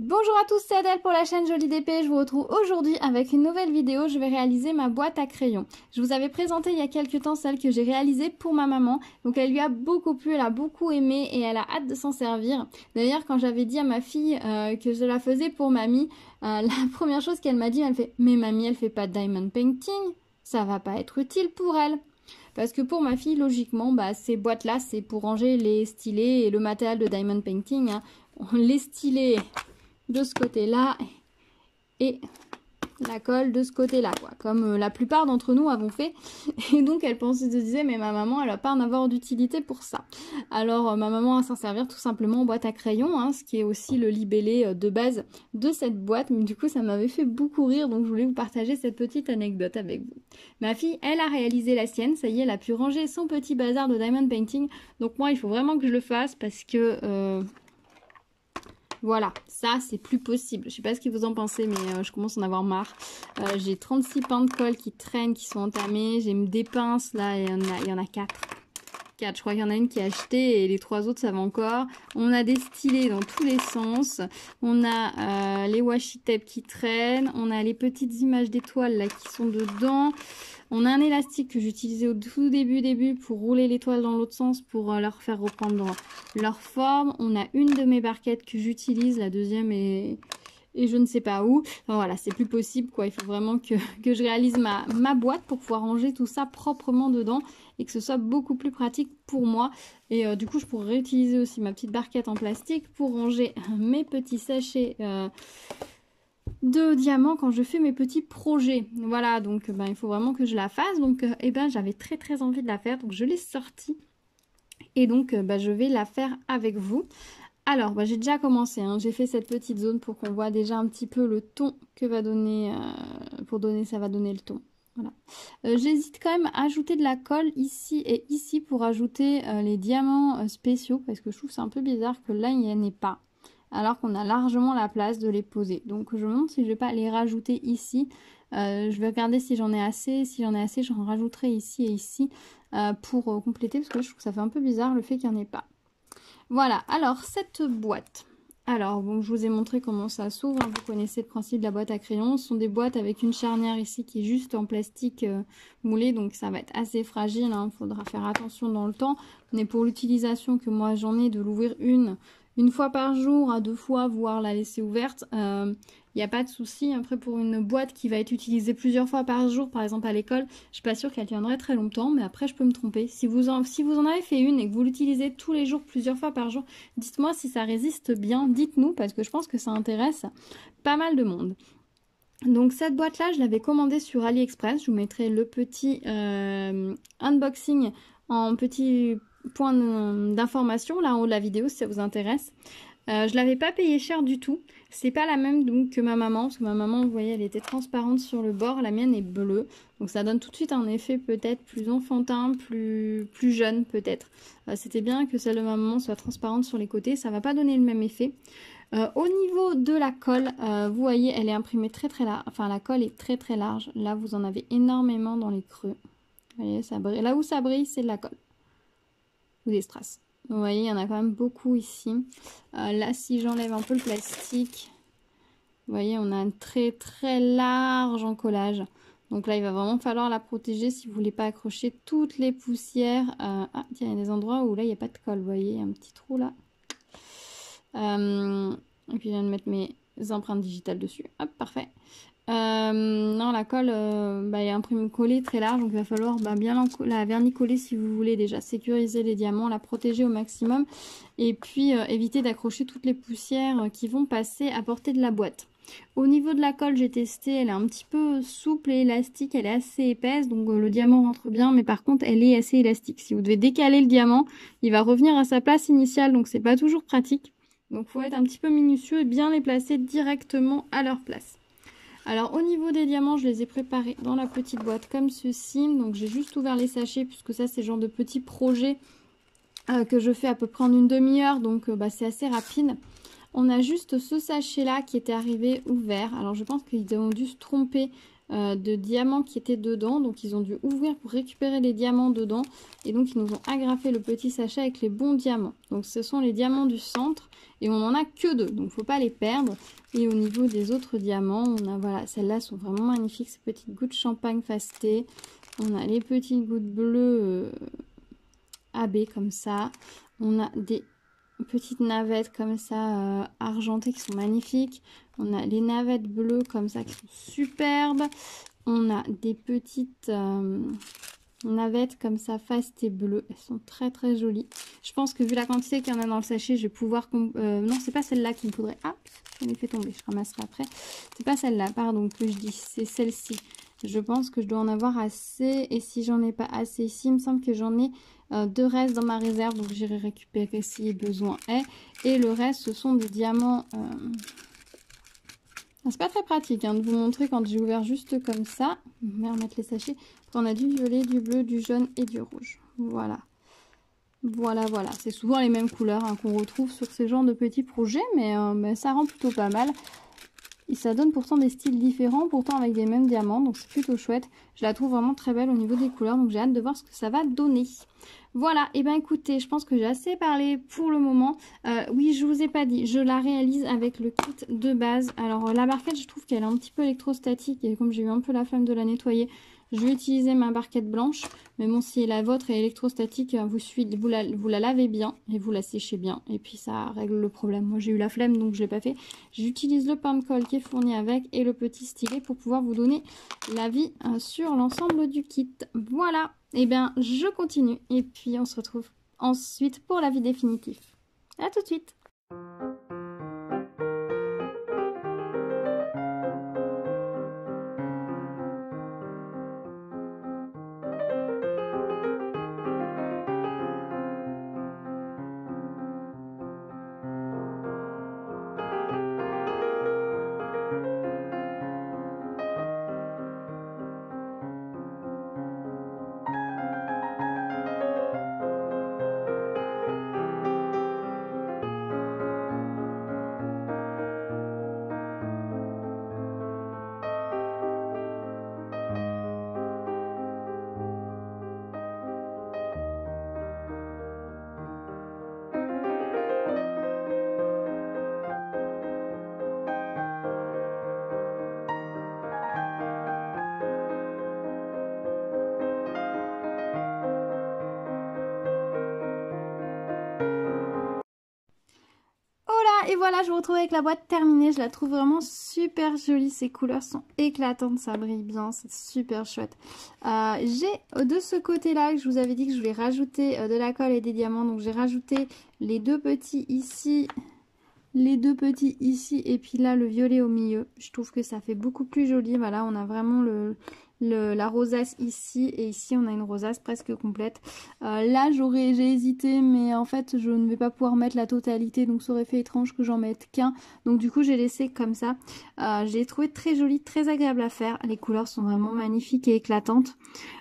Bonjour à tous, c'est Adèle pour la chaîne Jolie d'Épée. Je vous retrouve aujourd'hui avec une nouvelle vidéo. Je vais réaliser ma boîte à crayons. Je vous avais présenté il y a quelques temps celle que j'ai réalisée pour ma maman. Donc elle lui a beaucoup plu, elle a beaucoup aimé et elle a hâte de s'en servir. D'ailleurs, quand j'avais dit à ma fille que je la faisais pour mamie, la première chose qu'elle m'a dit, elle fait « Mais mamie, elle fait pas de diamond painting, ça va pas être utile pour elle ». Parce que pour ma fille, logiquement, ces boîtes-là, c'est pour ranger les stylés et le matériel de diamond painting. Les stylés de ce côté-là et la colle de ce côté-là, quoi. Comme la plupart d'entre nous avons fait. Et donc, elle se disait, mais ma maman, elle va pas en avoir d'utilité pour ça. Alors, ma maman va s'en servir tout simplement en boîte à crayons, ce qui est aussi le libellé de base de cette boîte. Mais du coup, ça m'avait fait beaucoup rire, donc je voulais vous partager cette petite anecdote avec vous. Ma fille, elle a réalisé la sienne. Ça y est, elle a pu ranger son petit bazar de diamond painting. Donc moi, il faut vraiment que je le fasse parce que... voilà, ça c'est plus possible. Je sais pas ce que vous en pensez, mais je commence à en avoir marre. J'ai 36 pains de colle qui traînent, qui sont entamés. J'ai des pinces, là, il y en a 4. Je crois qu'il y en a une qui est achetée et les 3 autres ça va encore. On a des stylés dans tous les sens. On a les washi tape qui traînent. On a les petites images d'étoiles là qui sont dedans. On a un élastique que j'utilisais au tout début pour rouler l'étoile dans l'autre sens pour leur faire reprendre leur forme. On a une de mes barquettes que j'utilise, la deuxième est je ne sais pas où. Enfin, voilà, c'est plus possible quoi. Il faut vraiment que je réalise ma boîte pour pouvoir ranger tout ça proprement dedans et que ce soit beaucoup plus pratique pour moi. Et du coup, je pourrais réutiliser aussi ma petite barquette en plastique pour ranger mes petits sachets de diamants quand je fais mes petits projets. Voilà, donc il faut vraiment que je la fasse. Donc j'avais très envie de la faire, donc je l'ai sortie et donc je vais la faire avec vous. Alors j'ai déjà commencé, j'ai fait cette petite zone pour qu'on voit déjà un petit peu le ton que va donner, ça va donner le ton. Voilà. J'hésite quand même à ajouter de la colle ici et ici pour ajouter les diamants spéciaux parce que je trouve c'est un peu bizarre que là il n'y en ait pas. Alors qu'on a largement la place de les poser. Donc je me demande si je vais pas les rajouter ici. Je vais regarder si j'en ai assez. Si j'en ai assez, j'en rajouterai ici et ici pour compléter. Parce que je trouve que ça fait un peu bizarre le fait qu'il n'y en ait pas. Voilà, alors cette boîte. Alors bon, je vous ai montré comment ça s'ouvre. Vous connaissez le principe de la boîte à crayons. Ce sont des boîtes avec une charnière ici qui est juste en plastique moulé. Donc ça va être assez fragile. Il faudra faire attention dans le temps. Mais pour l'utilisation que moi j'en ai, de l'ouvrir une fois par jour à 2 fois, voire la laisser ouverte, il n'y a pas de souci. Après, pour une boîte qui va être utilisée plusieurs fois par jour, par exemple à l'école, je suis pas sûre qu'elle tiendrait très longtemps, mais après je peux me tromper. Si vous en avez fait une et que vous l'utilisez tous les jours, plusieurs fois par jour, dites-moi si ça résiste bien, dites-nous, parce que je pense que ça intéresse pas mal de monde. Donc cette boîte là je l'avais commandée sur AliExpress. Je vous mettrai le petit unboxing en petit point d'information là en haut de la vidéo si ça vous intéresse. Je l'avais pas payé cher du tout. C'est pas la même donc que ma maman, parce que ma maman, vous voyez, elle était transparente sur le bord, la mienne est bleue. Donc ça donne tout de suite un effet peut-être plus enfantin, plus jeune peut-être. C'était bien que celle de ma maman soit transparente sur les côtés, ça va pas donner le même effet. Au niveau de la colle, vous voyez, elle est imprimée très large. Enfin, la colle est très large. Là, vous en avez énormément dans les creux. Vous voyez, ça brille. Là où ça brille, c'est de la colle. Ou des strass. Vous voyez, il y en a quand même beaucoup ici. Là, si j'enlève un peu le plastique, vous voyez, on a un très large encollage. Donc là, il va vraiment falloir la protéger si vous voulez pas accrocher toutes les poussières. Ah, tiens, il y a des endroits où là, il n'y a pas de colle. Vous voyez, il y a un petit trou là. Et puis je viens de mettre mes empreintes digitales dessus. Hop, parfait. Non, la colle est imprimée collée très large, donc il va falloir bien la vernicoller si vous voulez déjà sécuriser les diamants, la protéger au maximum et puis éviter d'accrocher toutes les poussières qui vont passer à portée de la boîte. Au niveau de la colle, j'ai testé, elle est un petit peu souple et élastique, elle est assez épaisse, donc le diamant rentre bien, mais par contre elle est assez élastique. Si vous devez décaler le diamant, il va revenir à sa place initiale, donc c'est pas toujours pratique. Donc il faut être un petit peu minutieux et bien les placer directement à leur place. Alors au niveau des diamants, je les ai préparés dans la petite boîte comme ceci. Donc j'ai juste ouvert les sachets puisque ça c'est le genre de petits projets que je fais à peu près en une demi-heure. Donc c'est assez rapide. On a juste ce sachet là qui était arrivé ouvert. Alors je pense qu'ils ont dû se tromper de diamants qui étaient dedans. Donc ils ont dû ouvrir pour récupérer les diamants dedans. Et donc ils nous ont agrafé le petit sachet avec les bons diamants. Donc ce sont les diamants du centre. Et on n'en a que 2, donc faut pas les perdre. Et au niveau des autres diamants, on a, voilà, celles-là sont vraiment magnifiques, ces petites gouttes champagne fastées. On a les petites gouttes bleues AB comme ça. On a des petites navettes comme ça argentées qui sont magnifiques. On a les navettes bleues comme ça qui sont superbes. On a des petites navettes comme ça fastées bleues. Elles sont très très jolies. Je pense que vu la quantité qu'il y en a dans le sachet, je vais pouvoir... non, c'est pas celle-là qu'il me faudrait. Ah, j'en ai fait tomber. Je ramasserai après. C'est pas celle-là, pardon, que je dis. C'est celle-ci. Je pense que je dois en avoir assez. Et si j'en ai pas assez ici, il me semble que j'en ai 2 restes dans ma réserve. Donc j'irai récupérer si besoin est. Et le reste, ce sont des diamants... C'est pas très pratique hein, de vous montrer quand j'ai ouvert juste comme ça. On va remettre les sachets. Après, on a du violet, du bleu, du jaune et du rouge. Voilà. Voilà, voilà. C'est souvent les mêmes couleurs hein, qu'on retrouve sur ce genre de petits projets. Mais ça rend plutôt pas mal. Et ça donne pourtant des styles différents, pourtant avec les mêmes diamants. Donc c'est plutôt chouette. Je la trouve vraiment très belle au niveau des couleurs. Donc j'ai hâte de voir ce que ça va donner. Voilà, et bien écoutez, je pense que j'ai assez parlé pour le moment. Oui, je vous ai pas dit, je la réalise avec le kit de base. Alors la barquette, je trouve qu'elle est un petit peu électrostatique et comme j'ai eu un peu la flemme de la nettoyer, je vais utiliser ma barquette blanche. Mais bon, si la vôtre est électrostatique, vous la lavez bien et vous la séchez bien. Et puis ça règle le problème. Moi j'ai eu la flemme donc je l'ai pas fait. J'utilise le pain de colle qui est fourni avec et le petit stylet pour pouvoir vous donner l'avis sur l'ensemble du kit. Voilà. Et bien, je continue et puis on se retrouve ensuite pour l'avis définitif. À tout de suite. Et voilà, je vous retrouve avec la boîte terminée. Je la trouve vraiment super jolie. Ces couleurs sont éclatantes, ça brille bien, c'est super chouette. J'ai de ce côté-là, je vous avais dit que je voulais rajouter de la colle et des diamants. Donc j'ai rajouté les 2 petits ici. Les 2 petits ici et puis là le violet au milieu. Je trouve que ça fait beaucoup plus joli. Voilà, on a vraiment la rosace ici et ici on a une rosace presque complète. Là j'ai hésité mais en fait je ne vais pas pouvoir mettre la totalité donc ça aurait fait étrange que j'en mette qu'un. Donc du coup j'ai laissé comme ça. J'ai trouvé très joli, très agréable à faire. Les couleurs sont vraiment magnifiques et éclatantes.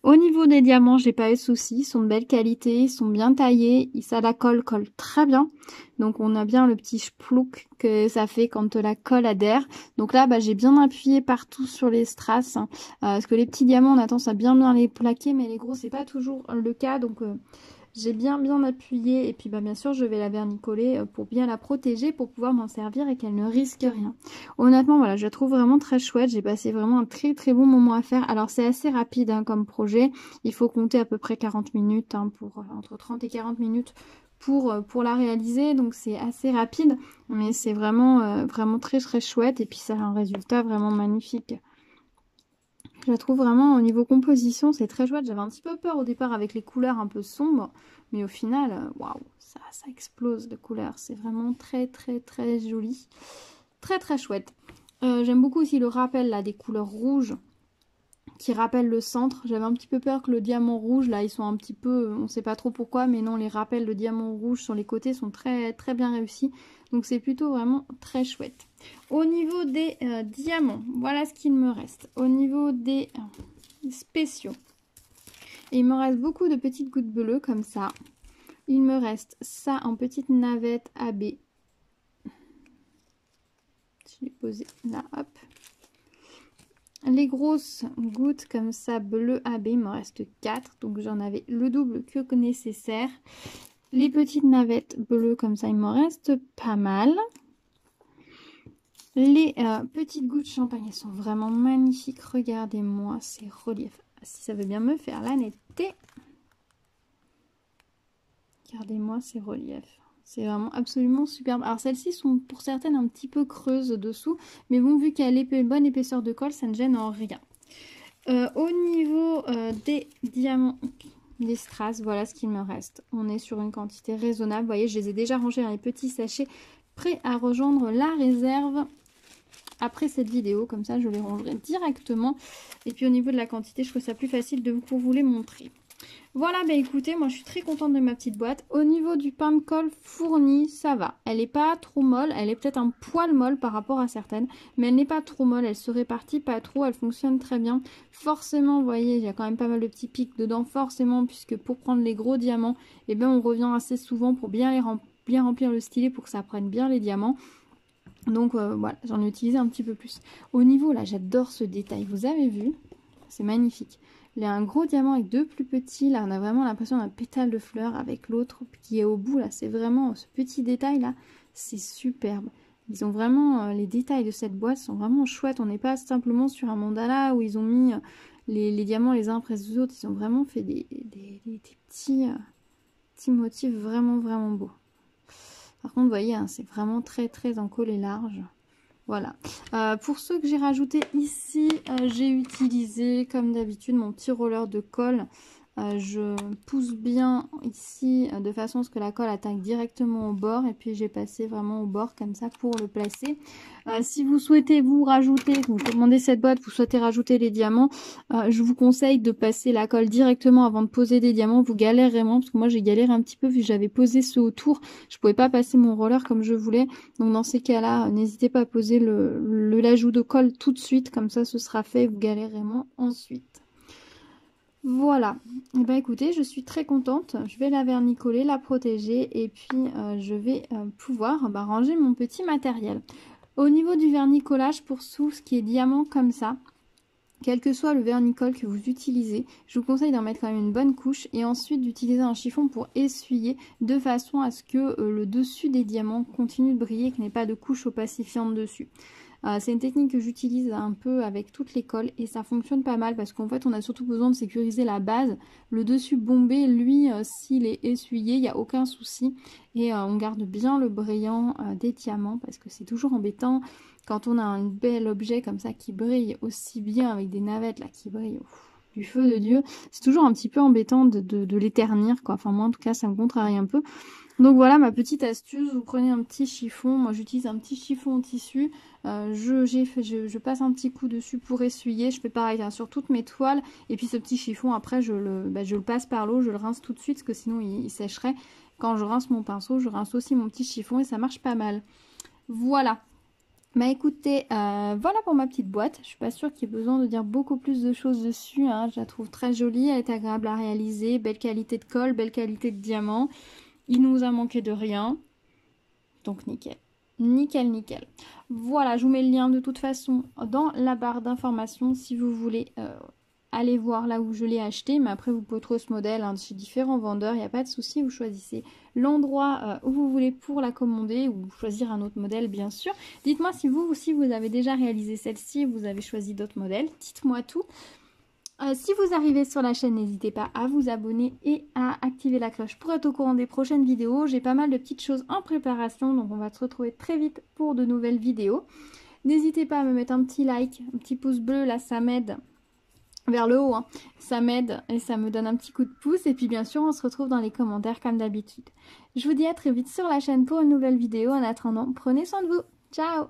Au niveau des diamants, j'ai pas eu de soucis, ils sont de belle qualité, ils sont bien taillés, ça la colle très bien. Donc on a bien le petit splouk que ça fait quand la colle adhère. Donc là j'ai bien appuyé partout sur les strass hein, parce que les petits diamants on a tendance à bien les plaquer mais les gros c'est pas toujours le cas. Donc j'ai bien appuyé et puis bien sûr je vais la vernicoller pour bien la protéger pour pouvoir m'en servir et qu'elle ne risque rien. Honnêtement voilà, je la trouve vraiment très chouette, j'ai passé vraiment un très bon moment à faire. Alors c'est assez rapide hein, comme projet, il faut compter à peu près 40 minutes hein, entre 30 et 40 minutes pour la réaliser, donc c'est assez rapide mais c'est vraiment très chouette et puis ça a un résultat vraiment magnifique. Je la trouve vraiment au niveau composition, c'est très chouette. J'avais un petit peu peur au départ avec les couleurs un peu sombres, mais au final, waouh, ça explose de couleurs. C'est vraiment très joli, très chouette. J'aime beaucoup aussi le rappel là des couleurs rouges qui rappellent le centre. J'avais un petit peu peur que le diamant rouge là, ils sont un petit peu, on sait pas trop pourquoi, mais non, les rappels de diamant rouge sur les côtés sont très bien réussis. Donc c'est plutôt vraiment très chouette. Au niveau des diamants, voilà ce qu'il me reste. Au niveau des spéciaux, et il me reste beaucoup de petites gouttes bleues comme ça. Il me reste ça en petite navette AB. Je l'ai posé là, hop. les grosses gouttes comme ça bleu AB, il me reste 4, donc j'en avais le double que nécessaire. Les petites navettes bleues comme ça, il m'en reste pas mal. Les petites gouttes champagne, elles sont vraiment magnifiques. Regardez-moi ces reliefs. Si ça veut bien me faire la netteté. Regardez-moi ces reliefs. C'est vraiment absolument superbe. Alors celles-ci sont pour certaines un petit peu creuses dessous. Mais bon, vu qu'elle a une bonne épaisseur de colle, ça ne gêne en rien. Au niveau des diamants, des strass, voilà ce qu'il me reste. On est sur une quantité raisonnable. Vous voyez, je les ai déjà rangés dans les petits sachets, prêts à rejoindre la réserve après cette vidéo. Comme ça, je les rangerai directement. Et puis au niveau de la quantité, je trouve ça plus facile pour vous les montrer. Voilà, bah écoutez, moi je suis très contente de ma petite boîte. Au niveau du pain de colle fourni, ça va. Elle n'est pas trop molle, elle est peut-être un poil molle par rapport à certaines, mais elle n'est pas trop molle, elle se répartit pas trop, elle fonctionne très bien. Forcément, vous voyez, il y a quand même pas mal de petits pics dedans, forcément, puisque pour prendre les gros diamants, eh ben, on revient assez souvent pour bien remplir le stylet pour que ça prenne bien les diamants. Donc voilà, j'en ai utilisé un petit peu plus. Au niveau, là, j'adore ce détail, vous avez vu? C'est magnifique. Il y a un gros diamant avec deux plus petits. Là, on a vraiment l'impression d'un pétale de fleur avec l'autre qui est au bout. Là, c'est vraiment ce petit détail là. C'est superbe. Ils ont vraiment les détails de cette boîte sont vraiment chouettes. On n'est pas simplement sur un mandala où ils ont mis les diamants les uns après les autres. Ils ont vraiment fait des petits motifs vraiment beaux. Par contre, vous voyez, hein, c'est vraiment très encollé large. Voilà. Pour ceux que j'ai rajouté ici, j'ai utilisé comme d'habitude mon petit roller de colle. Je pousse bien ici de façon à ce que la colle attaque directement au bord. Et puis j'ai passé vraiment au bord comme ça pour le placer. Si vous souhaitez vous rajouter, vous commandez cette boîte, vous souhaitez rajouter les diamants, je vous conseille de passer la colle directement avant de poser des diamants. Vous galérez vraiment, parce que moi j'ai galéré un petit peu vu que j'avais posé ceux autour. Je pouvais pas passer mon roller comme je voulais. Donc dans ces cas-là, n'hésitez pas à poser l'ajout de colle tout de suite. Comme ça, ce sera fait. Vous galérez vraiment ensuite. Voilà, et ben écoutez, je suis très contente. Je vais la vernicoller, la protéger et puis je vais pouvoir ranger mon petit matériel. Au niveau du vernicolage, pour tout ce qui est diamant comme ça, quel que soit le vernicole que vous utilisez, je vous conseille d'en mettre quand même une bonne couche et ensuite d'utiliser un chiffon pour essuyer de façon à ce que le dessus des diamants continue de briller, qu'il n'y ait pas de couche opacifiante dessus. C'est une technique que j'utilise un peu avec toutes les colles et ça fonctionne pas mal parce qu'en fait on a surtout besoin de sécuriser la base. Le dessus bombé, lui, s'il est essuyé, il n'y a aucun souci et on garde bien le brillant des diamants parce que c'est toujours embêtant quand on a un bel objet comme ça qui brille aussi bien avec des navettes là qui brillent du feu de Dieu. C'est toujours un petit peu embêtant de les ternir quoi. Enfin moi en tout cas ça me contrarie un peu. Donc voilà ma petite astuce, vous prenez un petit chiffon, moi j'utilise un petit chiffon en tissu, je passe un petit coup dessus pour essuyer, je fais pareil hein, sur toutes mes toiles, et puis ce petit chiffon après je le passe par l'eau, je le rince tout de suite parce que sinon il sécherait. Quand je rince mon pinceau, je rince aussi mon petit chiffon et ça marche pas mal. Voilà. Bah écoutez, voilà pour ma petite boîte. Je suis pas sûre qu'il y ait besoin de dire beaucoup plus de choses dessus, hein. Je la trouve très jolie, elle est agréable à réaliser, belle qualité de colle, belle qualité de diamant. Il nous a manqué de rien. Donc nickel. Nickel. Voilà, je vous mets le lien de toute façon dans la barre d'informations si vous voulez aller voir là où je l'ai acheté. Mais après, vous pouvez trouver ce modèle hein, chez différents vendeurs. Il n'y a pas de souci. Vous choisissez l'endroit où vous voulez pour la commander ou choisir un autre modèle, bien sûr. Dites-moi si vous aussi, vous avez déjà réalisé celle-ci, vous avez choisi d'autres modèles. Dites-moi tout. Si vous arrivez sur la chaîne, n'hésitez pas à vous abonner et à activer la cloche pour être au courant des prochaines vidéos. J'ai pas mal de petites choses en préparation, donc on va se retrouver très vite pour de nouvelles vidéos. N'hésitez pas à me mettre un petit like, un petit pouce bleu, là ça m'aide vers le haut, hein. Ça m'aide et ça me donne un petit coup de pouce. Et puis bien sûr, on se retrouve dans les commentaires comme d'habitude. Je vous dis à très vite sur la chaîne pour une nouvelle vidéo. En attendant, prenez soin de vous. Ciao!